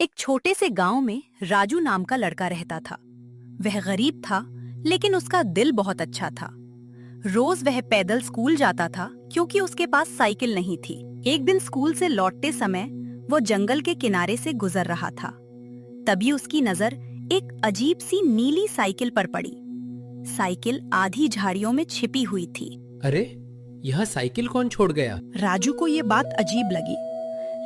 एक छोटे से गांव में राजू नाम का लड़का रहता था। वह गरीब था, लेकिन उसका दिल बहुत अच्छा था। रोज वह पैदल स्कूल जाता था क्योंकि उसके पास साइकिल नहीं थी। एक दिन स्कूल से लौटते समय वो जंगल के किनारे से गुजर रहा था। तभी उसकी नजर एक अजीब सी नीली साइकिल पर पड़ी। साइकिल आधी झाड़ियों में छिपी हुई थी। अरे, यह साइकिल कौन छोड़ गया? राजू को ये बात अजीब लगी,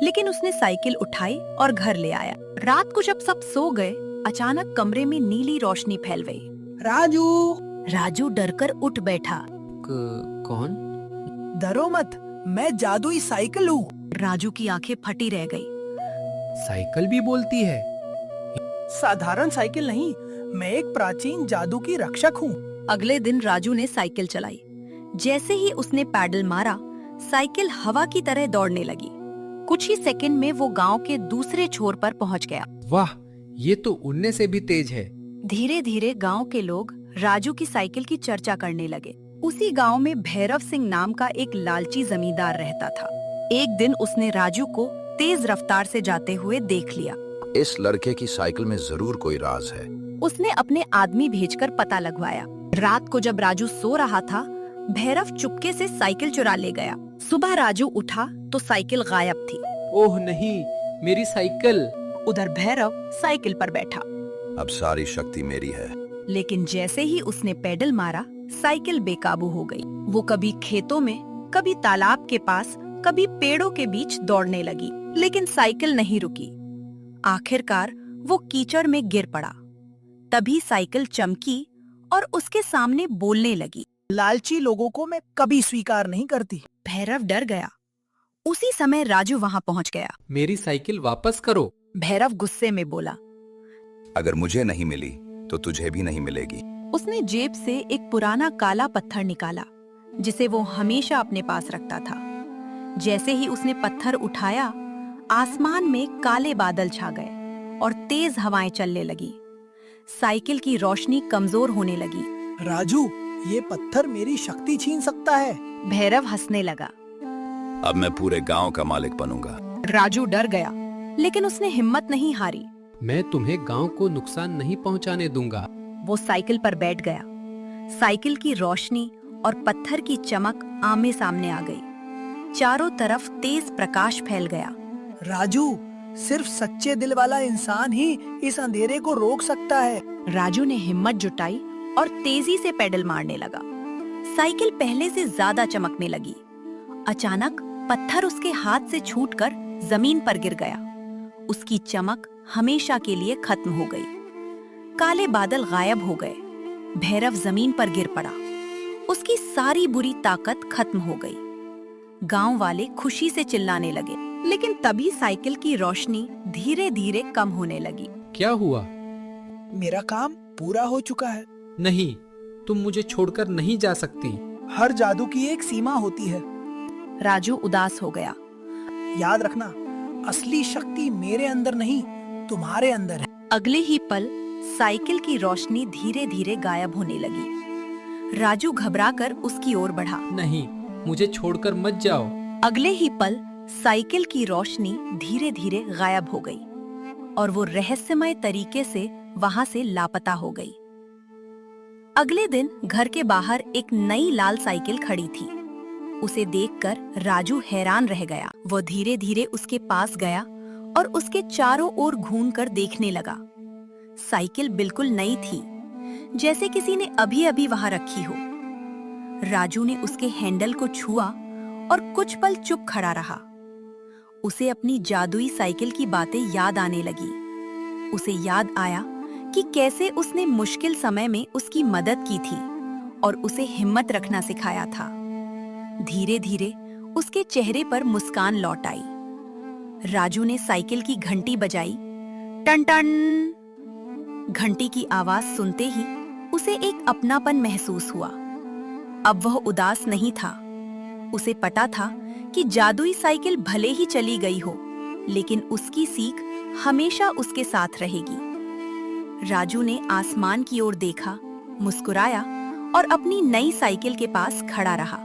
लेकिन उसने साइकिल उठाई और घर ले आया। रात को जब सब सो गए, अचानक कमरे में नीली रोशनी फैल गई। राजू, राजू डरकर उठ बैठा। कौन? डरो मत, मैं जादुई साइकिल हूँ। राजू की आंखें फटी रह गई। साइकिल भी बोलती है? साधारण साइकिल नहीं, मैं एक प्राचीन जादू की रक्षक हूँ। अगले दिन राजू ने साइकिल चलाई। जैसे ही उसने पैडल मारा, साइकिल हवा की तरह दौड़ने लगी। कुछ ही सेकंड में वो गांव के दूसरे छोर पर पहुंच गया। वाह, ये तो उड़ने से भी तेज है। धीरे धीरे गांव के लोग राजू की साइकिल की चर्चा करने लगे। उसी गांव में भैरव सिंह नाम का एक लालची जमींदार रहता था। एक दिन उसने राजू को तेज रफ्तार से जाते हुए देख लिया। इस लड़के की साइकिल में जरूर कोई राज है। उसने अपने आदमी भेजकर पता लगवाया। रात को जब राजू सो रहा था, भैरव चुपके से साइकिल चुरा ले गया। सुबह राजू उठा तो साइकिल गायब थी। ओह नहीं, मेरी साइकिल! उधर भैरव साइकिल पर बैठा, अब सारी शक्ति मेरी है। लेकिन जैसे ही उसने पेडल मारा, साइकिल बेकाबू हो गई। वो कभी खेतों में, कभी तालाब के पास, कभी पेड़ों के बीच दौड़ने लगी, लेकिन साइकिल नहीं रुकी। आखिरकार वो कीचड़ में गिर पड़ा। तभी साइकिल चमकी और उसके सामने बोलने लगी। लालची लोगों को मैं कभी स्वीकार नहीं करती। भैरव डर गया। उसी समय राजू वहां पहुंच गया। मेरी साइकिल वापस करो। भैरव गुस्से में बोला। अगर मुझे नहीं मिली तो तुझे भी नहीं मिलेगी। उसने जेब से एक पुराना काला पत्थर निकाला, जिसे वो हमेशा अपने पास रखता था। जैसे ही उसने पत्थर उठाया, आसमान में काले बादल छा गए और तेज हवाएं चलने लगी। साइकिल की रोशनी कमजोर होने लगी। राजू, ये पत्थर मेरी शक्ति छीन सकता है। भैरव हंसने लगा। अब मैं पूरे गांव का मालिक बनूंगा। राजू डर गया, लेकिन उसने हिम्मत नहीं हारी। मैं तुम्हें गांव को नुकसान नहीं पहुंचाने दूंगा। वो साइकिल पर बैठ गया। साइकिल की रोशनी और पत्थर की चमक आमने सामने आ गई। चारों तरफ तेज प्रकाश फैल गया। राजू, सिर्फ सच्चे दिल वाला इंसान ही इस अंधेरे को रोक सकता है। राजू ने हिम्मत जुटाई और तेजी से पेडल मारने लगा। साइकिल पहले से ज्यादा चमकने लगी। अचानक पत्थर उसके हाथ से छूटकर जमीन पर गिर गया। उसकी चमक हमेशा के लिए खत्म हो गई। काले बादल गायब हो गए। भैरव जमीन पर गिर पड़ा। उसकी सारी बुरी ताकत खत्म हो गई। गांव वाले खुशी से चिल्लाने लगे, लेकिन तभी साइकिल की रोशनी धीरे धीरे कम होने लगी। क्या हुआ? मेरा काम पूरा हो चुका है। नहीं, तुम मुझे छोड़कर नहीं जा सकती। हर जादू की एक सीमा होती है। राजू उदास हो गया। याद रखना, असली शक्ति मेरे अंदर नहीं, तुम्हारे अंदर है। अगले ही पल साइकिल की रोशनी धीरे धीरे गायब होने लगी। राजू घबराकर उसकी ओर बढ़ा। नहीं, मुझे छोड़कर मत जाओ। अगले ही पल साइकिल की रोशनी धीरे धीरे गायब हो गई और वो रहस्यमय तरीके से वहां से लापता हो गई। अगले दिन घर के बाहर एक नई लाल साइकिल खड़ी थी। उसे देखकर राजू हैरान रह गया। वो धीरे धीरे उसके पास गया और उसके चारों ओर घूमकर देखने लगा। साइकिल बिल्कुल नई थी, जैसे किसी ने अभी अभी वहां रखी हो। राजू ने उसके हैंडल को छुआ और कुछ पल चुप खड़ा रहा। उसे अपनी जादुई साइकिल की बातें याद आने लगी। उसे याद आया कि कैसे उसने मुश्किल समय में उसकी मदद की थी और उसे हिम्मत रखना सिखाया था। धीरे धीरे उसके चेहरे पर मुस्कान लौट आई। राजू ने साइकिल की घंटी बजाई। टन टन। घंटी की आवाज सुनते ही उसे एक अपनापन महसूस हुआ। अब वह उदास नहीं था। उसे पता था कि जादुई साइकिल भले ही चली गई हो, लेकिन उसकी सीख हमेशा उसके साथ रहेगी। राजू ने आसमान की ओर देखा, मुस्कुराया और अपनी नई साइकिल के पास खड़ा रहा।